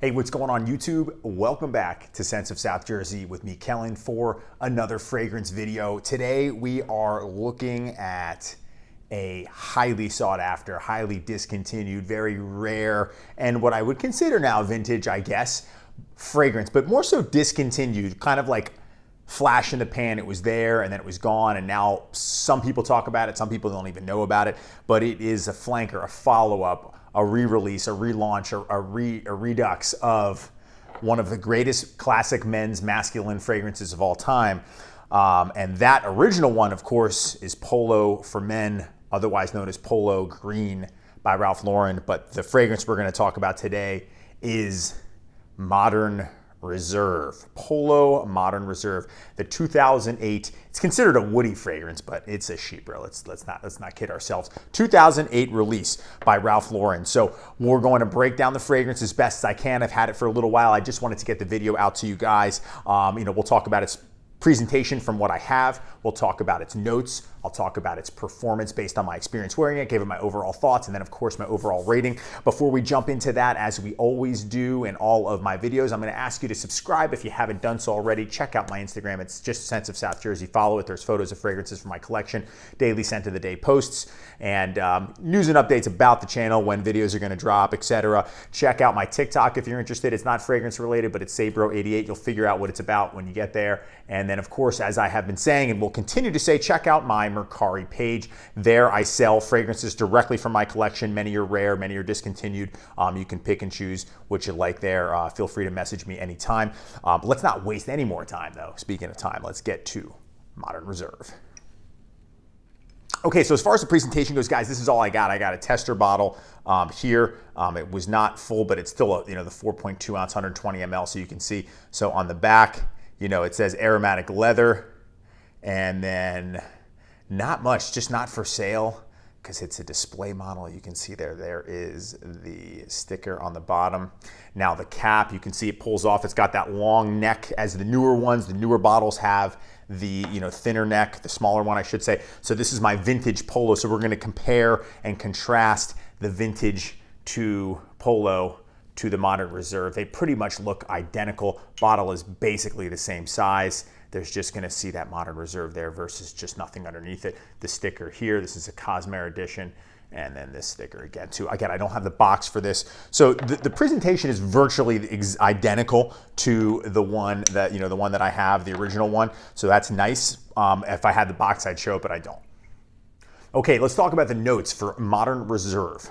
Hey, what's going on YouTube? Welcome back to Sense of South Jersey with me, Kellen, for another fragrance video. Today we are looking at a highly sought after, highly discontinued, very rare, and what I would consider now vintage, I guess, fragrance, but more so discontinued, kind of like flash in the pan. It was there and then it was gone, and now some people talk about it, some people don't even know about it, but it is a flanker, a follow-up, a re-release, a relaunch, a redux of one of the greatest classic men's masculine fragrances of all time. And that original one, of course, is Polo for Men, otherwise known as Polo Green by Ralph Lauren. But the fragrance we're going to talk about today is Modern Reserve. Polo Modern Reserve, the 2008. It's considered a woody fragrance, but it's a chypre. Let's not kid ourselves. 2008 release by Ralph Lauren. So we're going to break down the fragrance as best as I can. I've had it for a little while. I just wanted to get the video out to you guys. We'll talk about its presentation from what I have. We'll talk about its notes. I'll talk about its performance based on my experience wearing it, give it my overall thoughts, and then of course my overall rating. Before we jump into that, as we always do in all of my videos, I'm going to ask you to subscribe if you haven't done so already. Check out my Instagram. It's just Sense of South Jersey. Follow it. There's photos of fragrances from my collection, daily scent of the day posts, and news and updates about the channel, when videos are going to drop, etc. Check out my TikTok if you're interested. It's not fragrance related, but it's Sabro88. You'll figure out what it's about when you get there. And then of course, as I have been saying and will continue to say, check out my Mercari page. There I sell fragrances directly from my collection. Many are rare, many are discontinued. You can pick and choose what you like there. Feel free to message me anytime. Let's not waste any more time though. Speaking of time, let's get to Modern Reserve. Okay, so as far as the presentation goes, guys, this is all I got. I got a tester bottle here. It was not full, but it's still the 4.2 ounce, 120 ml, so you can see. So on the back, it says aromatic leather, and then not much, just not for sale, because it's a display model. You can see there is the sticker on the bottom. Now the cap, you can see it pulls off. It's got that long neck as the newer ones. The newer bottles have the thinner neck, the smaller one I should say. So this is my vintage Polo. So we're going to compare and contrast the vintage to Polo to the Modern Reserve. They pretty much look identical. Bottle is basically the same size. There's just gonna see that Modern Reserve there versus just nothing underneath it. The sticker here, this is a Cosmere edition, and then this sticker again too. Again, I don't have the box for this. So the presentation is virtually identical to the one that, the one that I have, the original one. So that's nice. If I had the box, I'd show it, but I don't. Okay, let's talk about the notes for Modern Reserve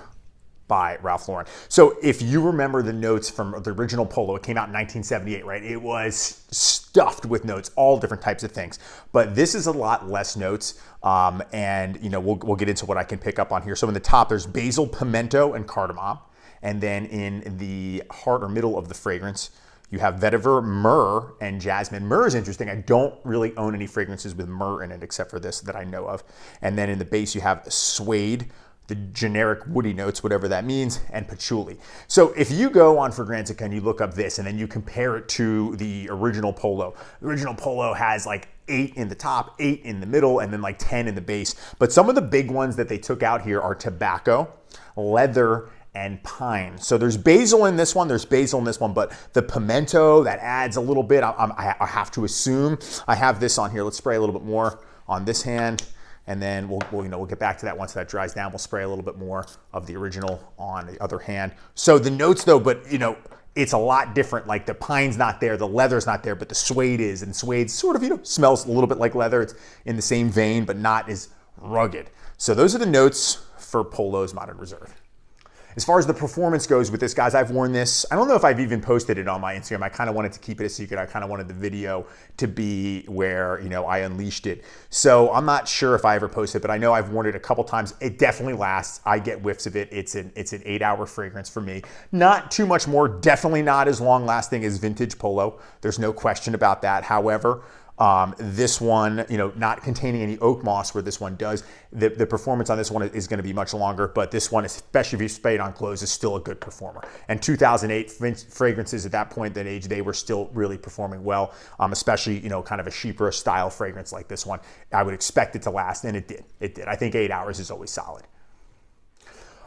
by Ralph Lauren. So if you remember the notes from the original Polo, it came out in 1978, right? It was stuffed with notes, all different types of things. But this is a lot less notes, and we'll get into what I can pick up on here. So in the top, there's basil, pimento, and cardamom. And then in the heart or middle of the fragrance, you have vetiver, myrrh, and jasmine. Myrrh is interesting. I don't really own any fragrances with myrrh in it except for this that I know of. And then in the base, you have suede, the generic woody notes, whatever that means, and patchouli. So if you go on Fragrantica and you look up this and then you compare it to the original Polo, the original Polo has like 8 in the top, 8 in the middle, and then like 10 in the base. But some of the big ones that they took out here are tobacco, leather, and pine. So there's basil in this one, there's basil in this one, but the pimento, that adds a little bit. I have to assume I have this on here. Let's spray a little bit more on this hand. And then we'll get back to that once that dries down. We'll spray a little bit more of the original on the other hand. So the notes though, but it's a lot different. Like the pine's not there, the leather's not there, but the suede is, and suede sort of smells a little bit like leather. It's in the same vein, but not as rugged. So those are the notes for Polo's Modern Reserve. As far as the performance goes with this, guys, I've worn this. I don't know if I've even posted it on my Instagram. I kind of wanted to keep it a secret. I kind of wanted the video to be where, I unleashed it. So I'm not sure if I ever posted it, but I know I've worn it a couple times. It definitely lasts. I get whiffs of it. It's an 8-hour fragrance for me. Not too much more. Definitely not as long lasting as vintage Polo. There's no question about that. However, this one, not containing any oak moss where this one does. The performance on this one is going to be much longer, but this one, especially if you spray it on clothes, is still a good performer. And 2008 fragrances at that point, that age, they were still really performing well, especially, kind of a chypre style fragrance like this one. I would expect it to last, and it did. It did. I think 8 hours is always solid.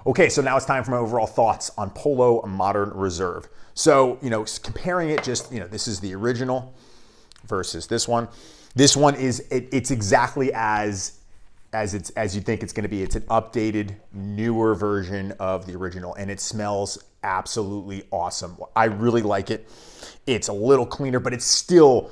Okay, so now it's time for my overall thoughts on Polo Modern Reserve. So, comparing it just, this is the original versus this one. This one is, it's exactly as you think it's gonna be. It's an updated, newer version of the original, and it smells absolutely awesome. I really like it. It's a little cleaner, but it's still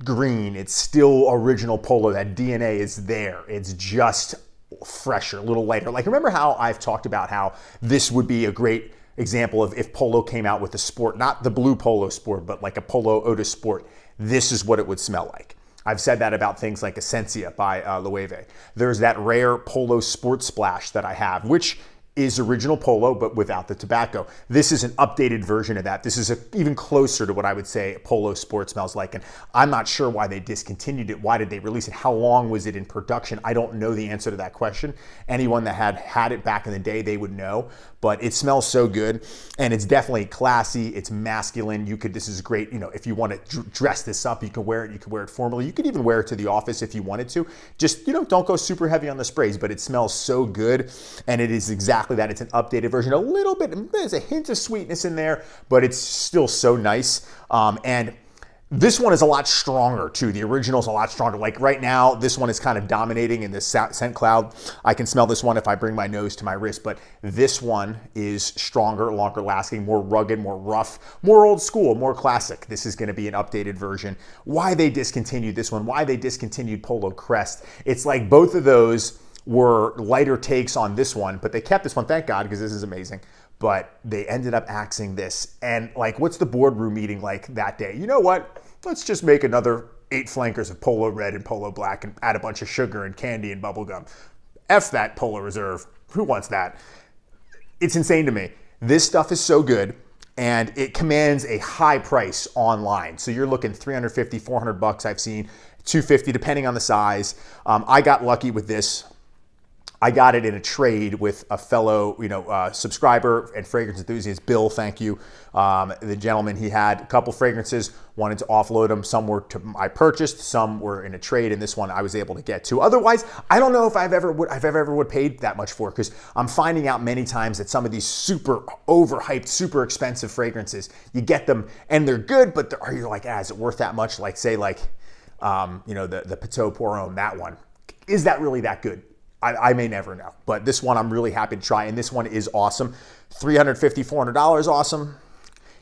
green. It's still original Polo. That DNA is there. It's just fresher, a little lighter. Like, remember how I've talked about how this would be a great example of if Polo came out with a sport, not the blue Polo sport, but like a Polo Otis sport, this is what it would smell like. I've said that about things like Essentia by Loewe. There's that rare Polo Sport Splash that I have, which is original Polo, but without the tobacco. This is an updated version of that. This is even closer to what I would say Polo Sport smells like. And I'm not sure why they discontinued it. Why did they release it? How long was it in production? I don't know the answer to that question. Anyone that had it back in the day, they would know. But it smells so good, and it's definitely classy. It's masculine. This is great. If you want to dress this up, you can wear it. You can wear it formally. You could even wear it to the office if you wanted to. Just, don't go super heavy on the sprays, but it smells so good, and it is exactly that. It's an updated version. A little bit, there's a hint of sweetness in there, but it's still so nice. And this one is a lot stronger too. The original is a lot stronger. Like right now, this one is kind of dominating in this scent cloud. I can smell this one if I bring my nose to my wrist, but this one is stronger, longer lasting, more rugged, more rough, more old school, more classic. This is going to be an updated version. Why they discontinued this one, why they discontinued Polo Crest. It's like both of those were lighter takes on this one, but they kept this one, thank God, because this is amazing. But they ended up axing this. And like, what's the boardroom meeting like that day? You know what? Let's just make another 8 flankers of Polo Red and Polo Black and add a bunch of sugar and candy and bubble gum. F that Polo Reserve. Who wants that? It's insane to me. This stuff is so good, and it commands a high price online. So you're looking $350, $400 I've seen, $250 depending on the size. I got lucky with this. I got it in a trade with a fellow, subscriber and fragrance enthusiast, Bill, thank you. The gentleman, he had a couple fragrances, wanted to offload them. Some I purchased, some were in a trade, and this one I was able to get to. Otherwise, I don't know if I've ever would paid that much for, because I'm finding out many times that some of these super overhyped, super expensive fragrances, you get them and they're good, but you're like, is it worth that much? Like say the Piteau Pour Homme, that one. Is that really that good? I may never know, but this one I'm really happy to try, and this one is awesome. $350, $400, awesome.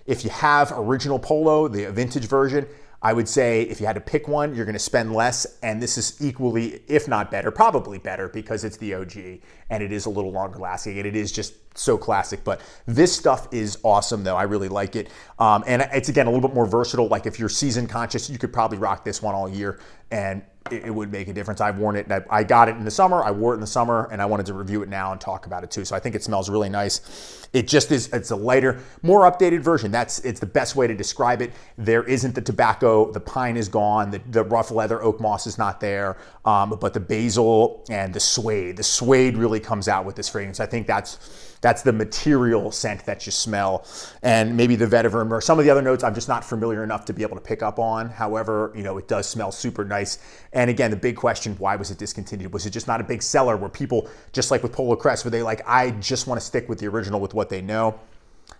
If you have original Polo, the vintage version, I would say if you had to pick one, you're going to spend less, and this is equally, if not better, probably better, because it's the OG, and it is a little longer lasting, and it is just so classic. But this stuff is awesome, though. I really like it, and it's, again, a little bit more versatile. Like if you're season conscious, you could probably rock this one all year, and it would make a difference. I've worn it. I got it in the summer. I wore it in the summer, and I wanted to review it now and talk about it too. So I think it smells really nice. It just is. It's a lighter, more updated version. It's the best way to describe it. There isn't the tobacco. The pine is gone. The rough leather oak moss is not there. But the basil and the suede really comes out with this fragrance. I think that's the material scent that you smell, and maybe the vetiver or some of the other notes I'm just not familiar enough to be able to pick up on. However, it does smell super nice. And again, the big question, why was it discontinued? Was it just not a big seller where people, just like with Polo Crest, where they like, I just want to stick with the original with what they know?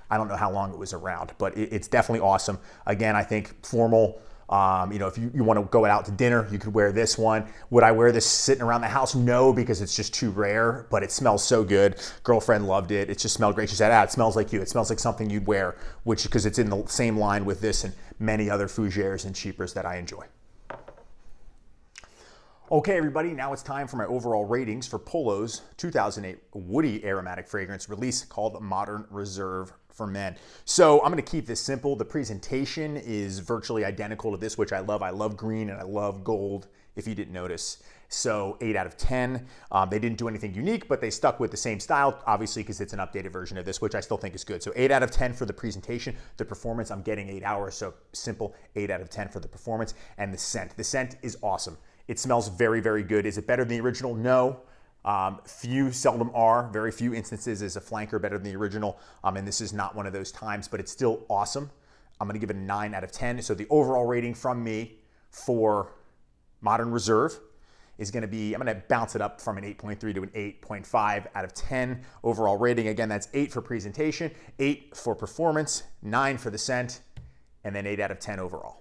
I don't know how long it was around, but it's definitely awesome. Again, I think formal, if you want to go out to dinner, you could wear this one. Would I wear this sitting around the house? No, because it's just too rare, but it smells so good. Girlfriend loved it. It just smelled great. She said, it smells like you. It smells like something you'd wear, because it's in the same line with this and many other fougères and cheapers that I enjoy. Okay, everybody, now it's time for my overall ratings for Polo's 2008 woody aromatic fragrance release called Modern Reserve for Men. So I'm going to keep this simple. The presentation is virtually identical to this, which I love. I love green and I love gold, if you didn't notice. So 8 out of 10. They didn't do anything unique, but they stuck with the same style, obviously, because it's an updated version of this, which I still think is good. So 8 out of 10 for the presentation. The performance, I'm getting 8 hours, so simple. 8 out of 10 for the performance. And the scent. The scent is awesome. It smells very, very good. Is it better than the original? No. Seldom are. Very few instances is a flanker better than the original. And this is not one of those times, but it's still awesome. I'm going to give it a 9 out of 10. So the overall rating from me for Modern Reserve is going to be, I'm going to bounce it up from an 8.3 to an 8.5 out of 10 overall rating. Again, that's 8 for presentation, 8 for performance, 9 for the scent, and then 8 out of 10 overall.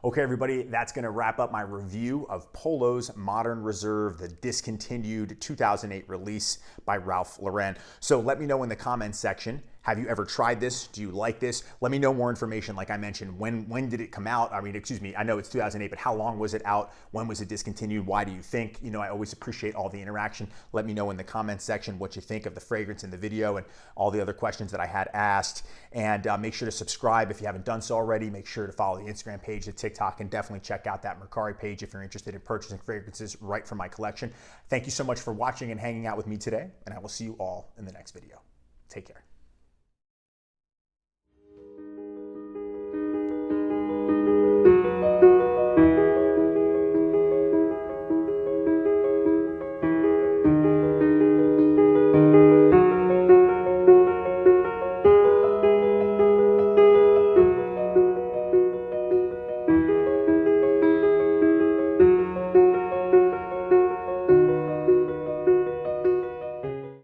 Okay, everybody, that's going to wrap up my review of Polo's Modern Reserve, the discontinued 2008 release by Ralph Lauren. So let me know in the comments section, have you ever tried this? Do you like this? Let me know more information. Like I mentioned, when did it come out? I mean, excuse me, I know it's 2008, but how long was it out? When was it discontinued? Why do you think? You know, I always appreciate all the interaction. Let me know in the comments section what you think of the fragrance in the video and all the other questions that I had asked. And make sure to subscribe if you haven't done so already. Make sure to follow the Instagram page, the TikTok, and definitely check out that Mercari page if you're interested in purchasing fragrances right from my collection. Thank you so much for watching and hanging out with me today, and I will see you all in the next video. Take care.